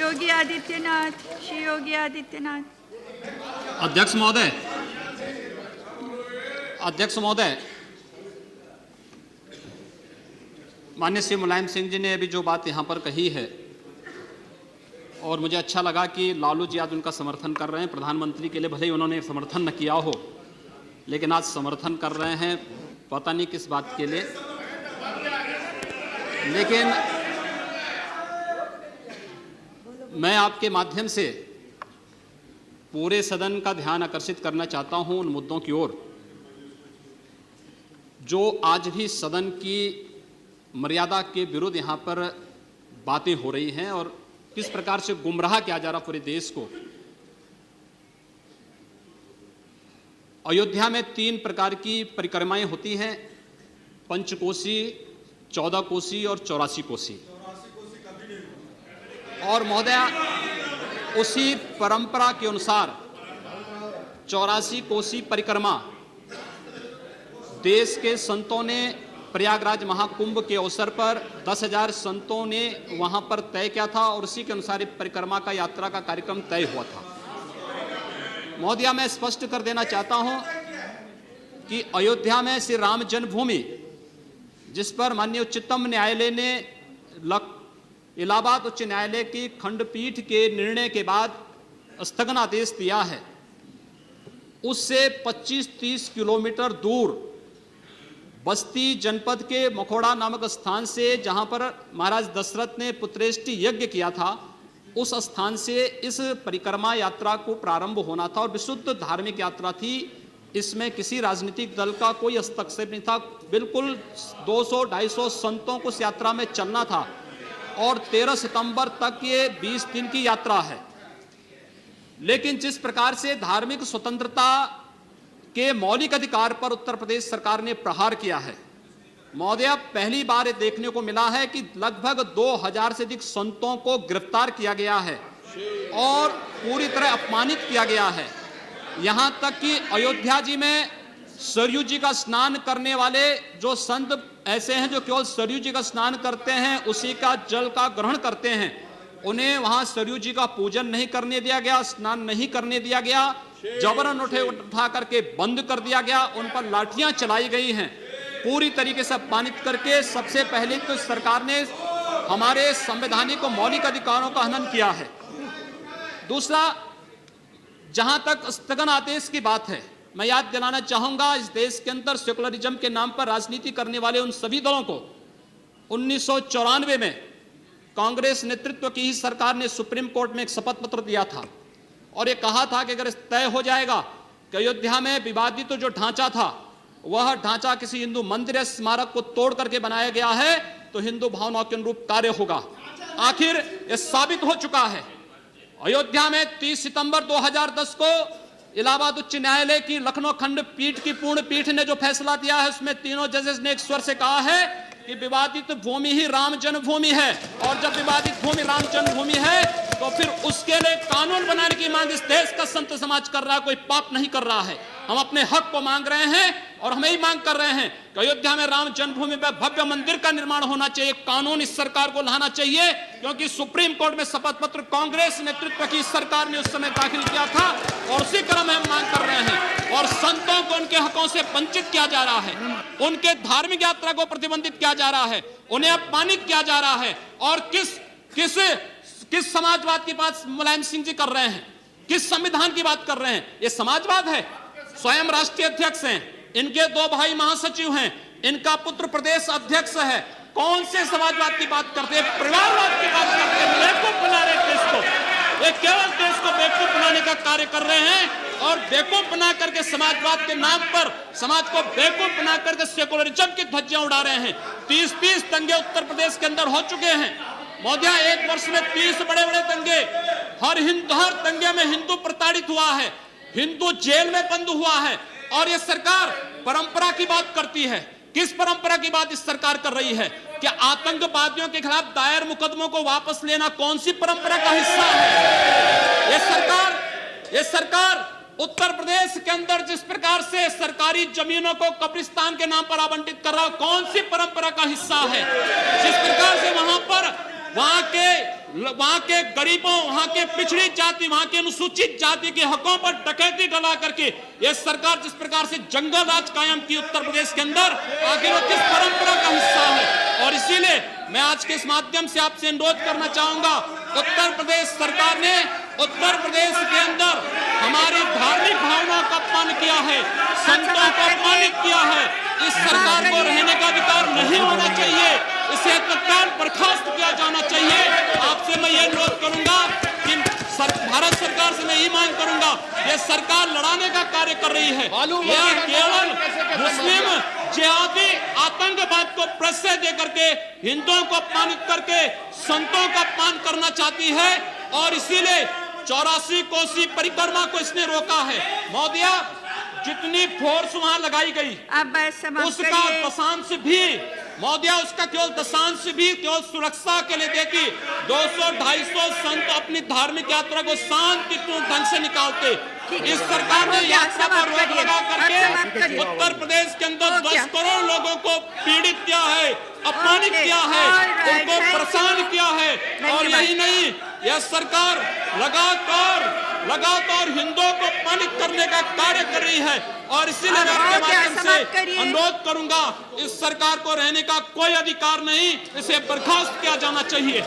योगी आदित्यनाथ, श्री योगी आदित्यनाथ। अध्यक्ष महोदय, अध्यक्ष महोदय, माननीय श्री मुलायम सिंह जी ने अभी जो बात यहाँ पर कही है और मुझे अच्छा लगा कि लालू जी आज उनका समर्थन कर रहे हैं। प्रधानमंत्री के लिए भले ही उन्होंने समर्थन न किया हो, लेकिन आज समर्थन कर रहे हैं, पता नहीं किस बात के लिए। लेकिन मैं आपके माध्यम से पूरे सदन का ध्यान आकर्षित करना चाहता हूं उन मुद्दों की ओर जो आज भी सदन की मर्यादा के विरुद्ध यहां पर बातें हो रही हैं और किस प्रकार से गुमराह किया जा रहा पूरे देश को। अयोध्या में 3 प्रकार की परिक्रमाएं होती हैं, पंचकोसी, 14 कोसी और 84 कोसी। और महोदया, उसी परंपरा के अनुसार 84 कोसी परिक्रमा देश के संतों ने प्रयागराज महाकुंभ के अवसर पर 10,000 संतों ने वहां पर तय किया था और उसी के अनुसार परिक्रमा का यात्रा का कार्यक्रम तय हुआ था। महोदया, मैं स्पष्ट कर देना चाहता हूं कि अयोध्या में श्री राम जन्मभूमि, जिस पर माननीय उच्चतम न्यायालय ने इलाहाबाद उच्च न्यायालय की खंडपीठ के निर्णय के बाद स्थगनादेश दिया है, उससे 25-30 किलोमीटर दूर बस्ती जनपद के मखोड़ा नामक स्थान से, जहां पर महाराज दशरथ ने पुत्रेष्टि यज्ञ किया था, उस स्थान से इस परिक्रमा यात्रा को प्रारंभ होना था और विशुद्ध धार्मिक यात्रा थी। इसमें किसी राजनीतिक दल का कोई हस्तक्षेप नहीं था। बिल्कुल 200-250 संतों को इस यात्रा में चलना था और 13 सितंबर तक ये 20 दिन की यात्रा है। लेकिन जिस प्रकार से धार्मिक स्वतंत्रता के मौलिक अधिकार पर उत्तर प्रदेश सरकार ने प्रहार किया है, महोदय, पहली बार ये देखने को मिला है कि लगभग 2000 से अधिक संतों को गिरफ्तार किया गया है और पूरी तरह अपमानित किया गया है। यहां तक कि अयोध्या जी में सरयू जी का स्नान करने वाले जो संत ऐसे हैं जो केवल सरयू जी का स्नान करते हैं, उसी का जल का ग्रहण करते हैं, उन्हें वहां सरयू जी का पूजन नहीं करने दिया गया, स्नान नहीं करने दिया गया, जबरन उठा करके बंद कर दिया गया, उन पर लाठियां चलाई गई हैं, पूरी तरीके से अपमानित करके। सबसे पहले तो सरकार ने हमारे संवैधानिक और मौलिक अधिकारों का हनन किया है। दूसरा, जहां तक स्थगन आदेश की बात है, मैं याद दिलाना चाहूंगा, इस देश के अंदर सेकुलरिज्म के नाम पर राजनीति करने वाले उन सभी दलों को 1994 में कांग्रेस नेतृत्व की ही सरकार ने सुप्रीम कोर्ट में एक शपथ पत्र दिया था और यह कहा था कि अगर तय हो जाएगा कि अयोध्या में विवादित तो जो ढांचा था वह ढांचा किसी हिंदू मंदिर या स्मारक को तोड़ करके बनाया गया है तो हिंदू भावनाओं के अनुरूप कार्य होगा। आखिर यह साबित हो चुका है। अयोध्या में 30 सितंबर 2010 को इलाहाबाद उच्च न्यायालय की लखनऊ खंड पीठ की पूर्ण पीठ ने जो फैसला दिया है, उसमें तीनों जजेस ने एक स्वर से कहा है कि विवादित भूमि ही राम जन्मभूमि है और जब विवादित भूमि राम जन्मभूमि है तो फिर उसके लिए कानून बनाने की मांग इस देश का संत समाज कर रहा है, कोई पाप नहीं कर रहा है। हम अपने हक को मांग रहे हैं और हमें ही मांग कर रहे हैं कि अयोध्या में राम जन्मभूमि में भव्य मंदिर का निर्माण होना चाहिए, कानून इस सरकार को लाना चाहिए, क्योंकि सुप्रीम कोर्ट में शपथ पत्र कांग्रेस नेतृत्व की सरकार ने उस समय दाखिल किया था और उसी क्रम में हम मांग कर रहे हैं। और संतों को उनके हकों से वंचित किया जा रहा है, उनके धार्मिक यात्रा को प्रतिबंधित किया जा रहा है, उन्हें अपमानित किया जा रहा है। और किस समाजवाद की बात मुलायम सिंह जी कर रहे हैं, किस संविधान की बात कर रहे हैं? ये समाजवाद है। स्वयं राष्ट्रीय अध्यक्ष हैं, इनके 2 भाई महासचिव हैं, इनका पुत्र प्रदेश अध्यक्ष है। कौन से समाजवाद की बात करते हैं? परिवारवाद की बात करते हैं। बेवकूफ बना रहे देश को, ये केवल देश को बेवकूफ बनाने का कार्य कर रहे हैं और बेवकूफ बना करके समाजवाद के नाम पर समाज को बेवकूफ बना करके सेकुलरिज्म की धज्जियां उड़ा रहे हैं। 30 दंगे उत्तर प्रदेश के अंदर हो चुके हैं महोदया, 1 वर्ष में 30 बड़े-बड़े दंगे। हर दंगे में हिंदू प्रताड़ित हुआ है, हिंदू जेल में बंद हुआ है और यह सरकार परंपरा की बात करती है। किस परंपरा की बात इस सरकार कर रही है? कि आतंकवादियों के खिलाफ दायर मुकदमों को वापस लेना कौन सी परंपरा का हिस्सा है? ये सरकार उत्तर प्रदेश के अंदर जिस प्रकार से सरकारी जमीनों को कब्रिस्तान के नाम पर आवंटित कर रहा है, कौन सी परंपरा का हिस्सा है? जिस प्रकार से वहां वहां के गरीबों, वहां के पिछड़ी जाति, वहां के अनुसूचित जाति के हकों पर डकैती डला करके यह सरकार जिस प्रकार से जंगल राज कायम की उत्तर प्रदेश के अंदर, आखिर वो किस परंपरा का हिस्सा है? और इसीलिए मैं आज के इस माध्यम से आपसे अनुरोध करना चाहूंगा, उत्तर प्रदेश सरकार ने उत्तर प्रदेश के अंदर हमारी धार्मिक भावनाओं का अपमान किया है, संतों को अपमानित किया है। इस सरकार को रहने का अधिकार नहीं होना चाहिए, इसे तत्काल बर्खास्त किया जाना चाहिए। आपसे मैं ये अनुरोध करूंगा कि भारत सरकार से मैं ये मांग करूंगा, ये सरकार लड़ाने का कार्य कर रही है, यह केवल मुस्लिम जिहादी आतंकवाद को प्रश्रय दे करके, हिंदुओं को अपमानित करके संतों का अपमान करना चाहती है। और इसीलिए 84 कोसी परिक्रमा को इसने रोका है। महोदया, जितनी फोर्स वहां लगाई गई अब समाप्त उसका करिए। दशांश भी, महोदया, उसका केवल दशांश भी केवल सुरक्षा के लिए देखी 200-250 संत अपनी धार्मिक यात्रा को शांतिपूर्ण ढंग से निकालते। इस सरकार ने यात्रा पर रोक लगा करके उत्तर प्रदेश के अंदर 10 करोड़ लोगों को पीड़ित किया है, अपमानित किया है, उनको परेशान किया है। और यही नहीं, यह सरकार लगातार हिंदुओं को अपमानित करने का कार्य कर रही है। और इसीलिए मैं आपके माध्यम से अनुरोध करूंगा, इस सरकार को रहने का कोई अधिकार नहीं, इसे बर्खास्त किया जाना चाहिए।